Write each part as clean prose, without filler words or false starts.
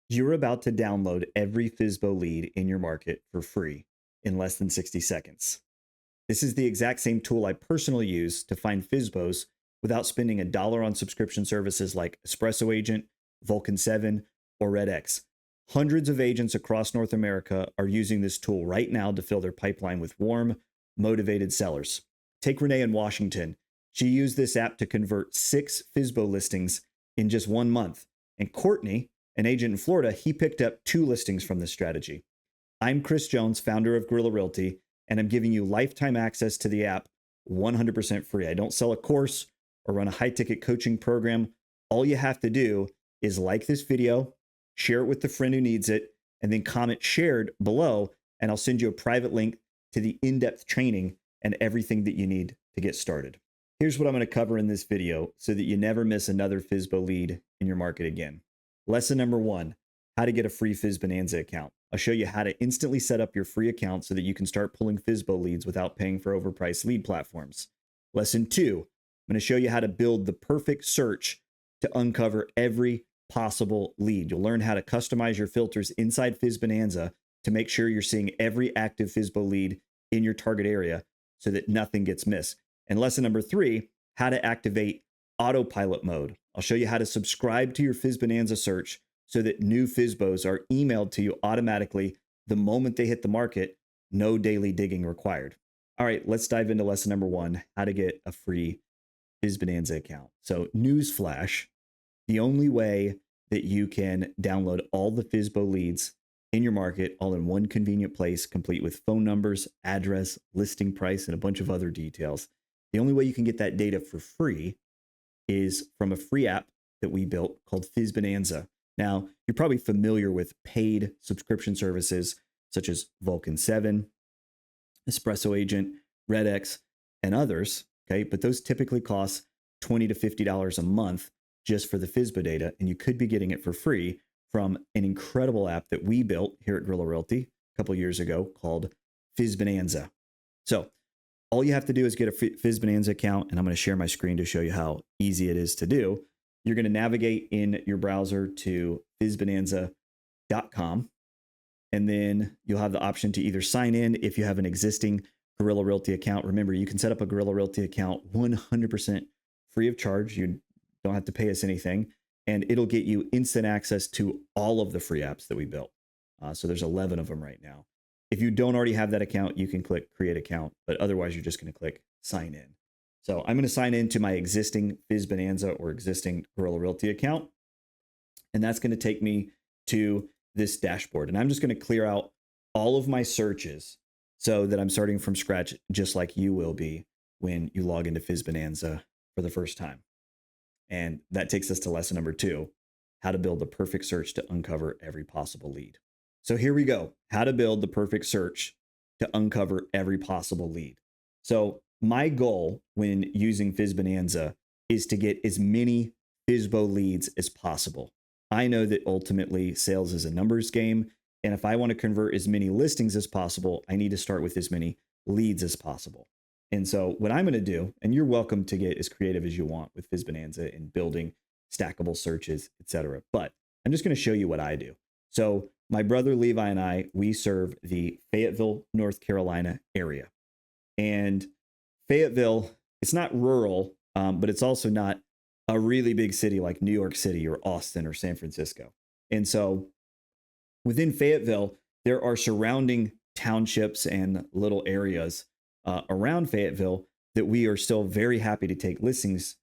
You're about to download every FSBO lead in your market for free in less than 60 seconds. This is the exact same tool I personally use to find FSBOs without spending $1 on subscription services like Espresso Agent, Vulcan 7, or RedX. Hundreds of agents across North America are using this tool right now to fill their pipeline with warm, motivated sellers. Take Renee in Washington. She used this app to convert 6 FSBO listings in just 1 month. And Courtney, an agent in Florida, he picked up 2 listings from this strategy. I'm Chris Jones, founder of Guerrilla Realty, and I'm giving you lifetime access to the app 100% free. I don't sell a course or run a high-ticket coaching program. All you have to do is like this video, share it with the friend who needs it, and then comment shared below, and I'll send you a private link to the in-depth training and everything that you need to get started. Here's what I'm going to cover in this video so that you never miss another FSBO lead in your market again. Lesson number 1, how to get a free FSBonanza account. I'll show you how to instantly set up your free account so that you can start pulling FSBO leads without paying for overpriced lead platforms. Lesson 2, I'm going to show you how to build the perfect search to uncover every possible lead. You'll learn how to customize your filters inside FSBonanza to make sure you're seeing every active FSBO lead in your target area so that nothing gets missed. And lesson number 3, how to activate autopilot mode. I'll show you how to subscribe to your FSBonanza search so that new FSBOs are emailed to you automatically the moment they hit the market, no daily digging required. All right, let's dive into lesson number 1, how to get a free FSBonanza account. So newsflash, the only way that you can download all the FSBO leads in your market all in one convenient place, complete with phone numbers, address, listing price, and a bunch of other details. The only way you can get that data for free is from a free app that we built called FSBonanza. Now, you're probably familiar with paid subscription services such as Vulcan 7, Espresso Agent, RedX, and others, okay? But those typically cost $20 to $50 a month just for the FSBO data, and you could be getting it for free from an incredible app that we built here at Guerrilla Realty a couple years ago called FSBonanza. So all you have to do is get a FSBonanza account, and I'm going to share my screen to show you how easy it is to do. You're going to navigate in your browser to FSBonanza.com, and then you'll have the option to either sign in if you have an existing Guerrilla Realty account. Remember, you can set up a Guerrilla Realty account 100% free of charge. You don't have to pay us anything, and it'll get you instant access to all of the free apps that we built. So there's 11 of them right now. If you don't already have that account, you can click create account, but otherwise you're just going to click sign in. So I'm going to sign into my existing FSBonanza or existing Guerrilla Realty account, and that's going to take me to this dashboard. And I'm just going to clear out all of my searches so that I'm starting from scratch, just like you will be when you log into FSBonanza for the first time. And that takes us to lesson number 2, how to build the perfect search to uncover every possible lead. So here we go, how to build the perfect search to uncover every possible lead. So my goal when using FSBonanza is to get as many FSBO leads as possible. I know that ultimately sales is a numbers game, and if I want to convert as many listings as possible, I need to start with as many leads as possible. And so what I'm going to do, and you're welcome to get as creative as you want with FSBonanza in building stackable searches, etc. But I'm just going to show you what I do. So my brother Levi and I, we serve the Fayetteville, North Carolina area. And Fayetteville, it's not rural, but it's also not a really big city like New York City or Austin or San Francisco. And so within Fayetteville, there are surrounding townships and little areas around Fayetteville that we are still very happy to take listings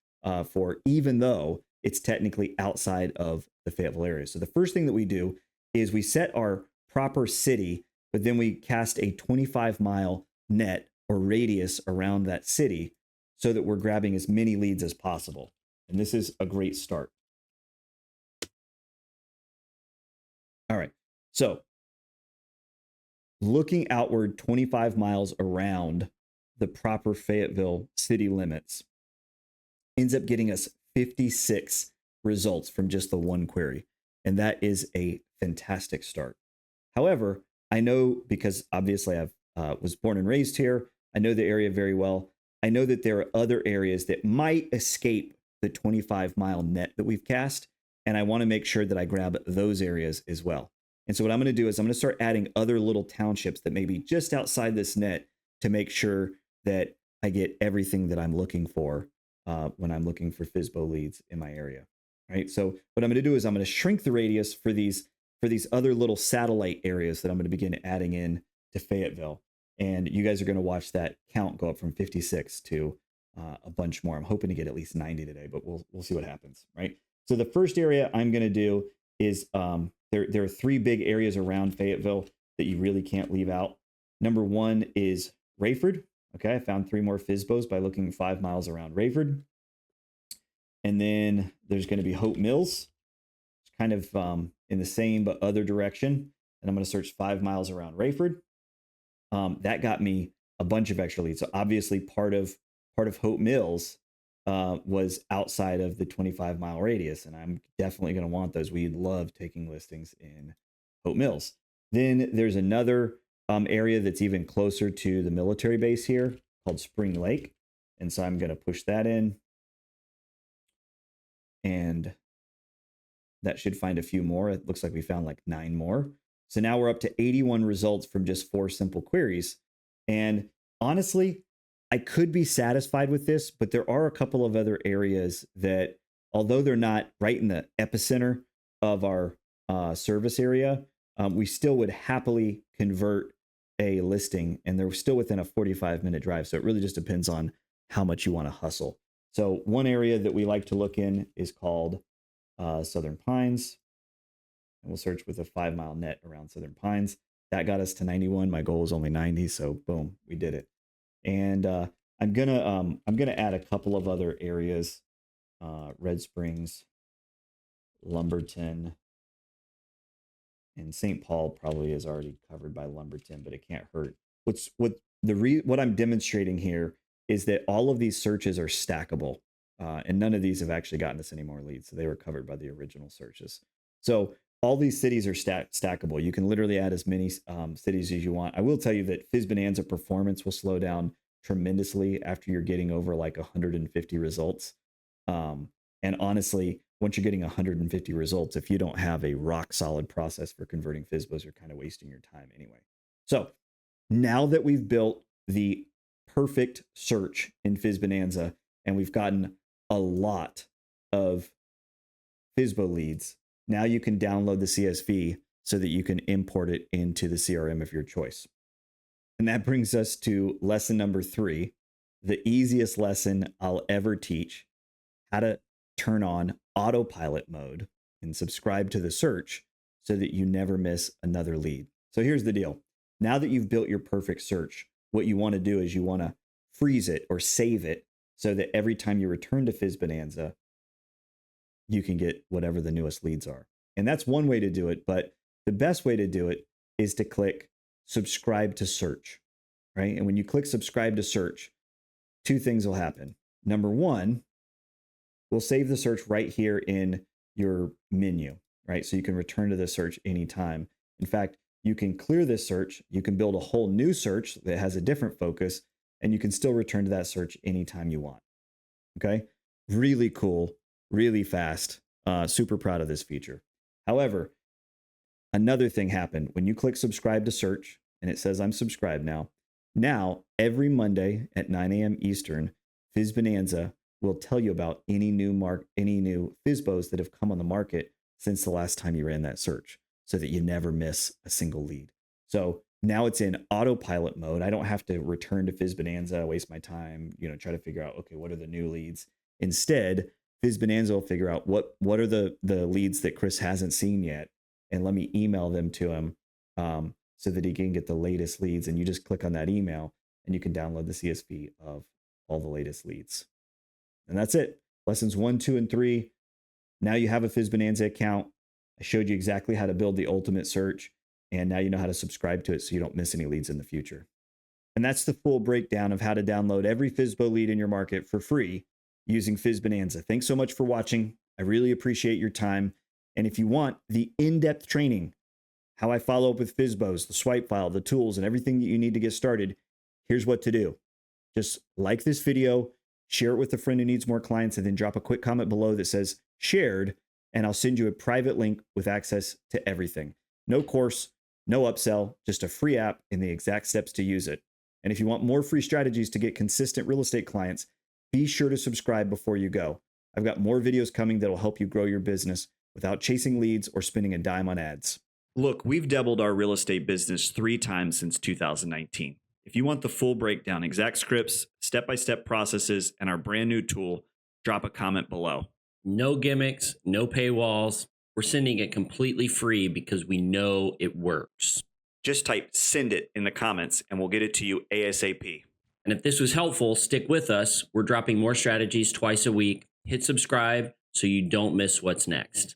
for, even though it's technically outside of the Fayetteville area. So the first thing that we do is we set our proper city, but then we cast a 25-mile net or radius around that city so that we're grabbing as many leads as possible. And this is a great start. All right, so looking outward 25 miles around the proper Fayetteville city limits ends up getting us 56 results from just the one query. And that is a fantastic start. However, I know, because obviously I've was born and raised here, I know the area very well. I know that there are other areas that might escape the 25-mile net that we've cast. And I want to make sure that I grab those areas as well. And so what I'm going to do is I'm going to start adding other little townships that may be just outside this net to make sure that I get everything that I'm looking for when I'm looking for FSBO leads in my area. Right. So what I'm going to do is I'm going to shrink the radius for these other little satellite areas that I'm going to begin adding in to Fayetteville. And you guys are going to watch that count go up from 56 to a bunch more. I'm hoping to get at least 90 today, but we'll see what happens. Right. So the first area I'm going to do is there are 3 big areas around Fayetteville that you really can't leave out. Number 1 is Rayford. Okay, I found 3 more FSBOs by looking 5 miles around Rayford. And then there's going to be Hope Mills. It's kind of in the same but other direction. And I'm going to search 5 miles around Rayford. That got me a bunch of extra leads. So obviously part of Hope Mills was outside of the 25-mile radius, and I'm definitely going to want those. We love taking listings in Hope Mills. Then there's another area that's even closer to the military base here called Spring Lake, and so I'm going to push that in, and that should find a few more. It looks like we found like 9 more. So now we're up to 81 results from just 4 simple queries. And honestly, I could be satisfied with this, but there are a couple of other areas that, although they're not right in the epicenter of our service area, we still would happily convert a listing, and they're still within a 45-minute drive. So it really just depends on how much you want to hustle. So one area that we like to look in is called Southern Pines. And we'll search with a 5-mile net around Southern Pines. That got us to 91. My goal was only 90, so boom, we did it. And I'm gonna add a couple of other areas: Red Springs, Lumberton, and St. Paul probably is already covered by Lumberton, but it can't hurt. What I'm demonstrating here is that all of these searches are stackable, and none of these have actually gotten us any more leads. So they were covered by the original searches. So all these cities are stackable. You can literally add as many cities as you want. I will tell you that FSBonanza performance will slow down tremendously after you're getting over like 150 results. And honestly, once you're getting 150 results, if you don't have a rock solid process for converting FSBOs, you're kind of wasting your time anyway. So now that we've built the perfect search in FSBonanza and we've gotten a lot of FSBO leads, now you can download the CSV so that you can import it into the CRM of your choice. And that brings us to lesson number 3, the easiest lesson I'll ever teach: how to turn on autopilot mode and subscribe to the search so that you never miss another lead. So here's the deal. Now that you've built your perfect search, what you want to do is you want to freeze it or save it so that every time you return to FSBonanza, you can get whatever the newest leads are. And that's one way to do it, but the best way to do it is to click subscribe to search, right? And when you click subscribe to search, 2 things will happen. Number 1, we'll save the search right here in your menu, right? So you can return to the search anytime. In fact, you can clear this search, you can build a whole new search that has a different focus, and you can still return to that search anytime you want. Okay? Really cool, really fast. Super proud of this feature. However, another thing happened. When you click subscribe to search and it says I'm subscribed now every Monday at 9 a.m. Eastern, FSBonanza will tell you about any new FSBOs that have come on the market since the last time you ran that search, so that you never miss a single lead. So now it's in autopilot mode. I don't have to return to FSBonanza, waste my time, try to figure out, okay, what are the new leads? Instead, FSBonanza will figure out what are the leads that Chris hasn't seen yet, and let me email them to him so that he can get the latest leads. And you just click on that email and you can download the CSV of all the latest leads. And that's it. Lessons 1, 2, and 3. Now you have a FSBonanza account. I showed you exactly how to build the ultimate search, and now you know how to subscribe to it so you don't miss any leads in the future. And that's the full breakdown of how to download every FSBO lead in your market for free using FSBonanza. Thanks so much for watching. I really appreciate your time. And if you want the in-depth training, how I follow up with FSBOs, the swipe file, the tools, and everything that you need to get started, here's what to do. Just like this video, share it with a friend who needs more clients, and then drop a quick comment below that says shared, and I'll send you a private link with access to everything. No course, no upsell, just a free app and the exact steps to use it. And if you want more free strategies to get consistent real estate clients, be sure to subscribe before you go. I've got more videos coming that'll help you grow your business without chasing leads or spending a dime on ads. Look, we've doubled our real estate business 3 times since 2019. If you want the full breakdown, exact scripts, step-by-step processes, and our brand new tool, drop a comment below. No gimmicks, no paywalls. We're sending it completely free because we know it works. Just type "send it" in the comments and we'll get it to you ASAP. And if this was helpful, stick with us. We're dropping more strategies twice a week. Hit subscribe so you don't miss what's next.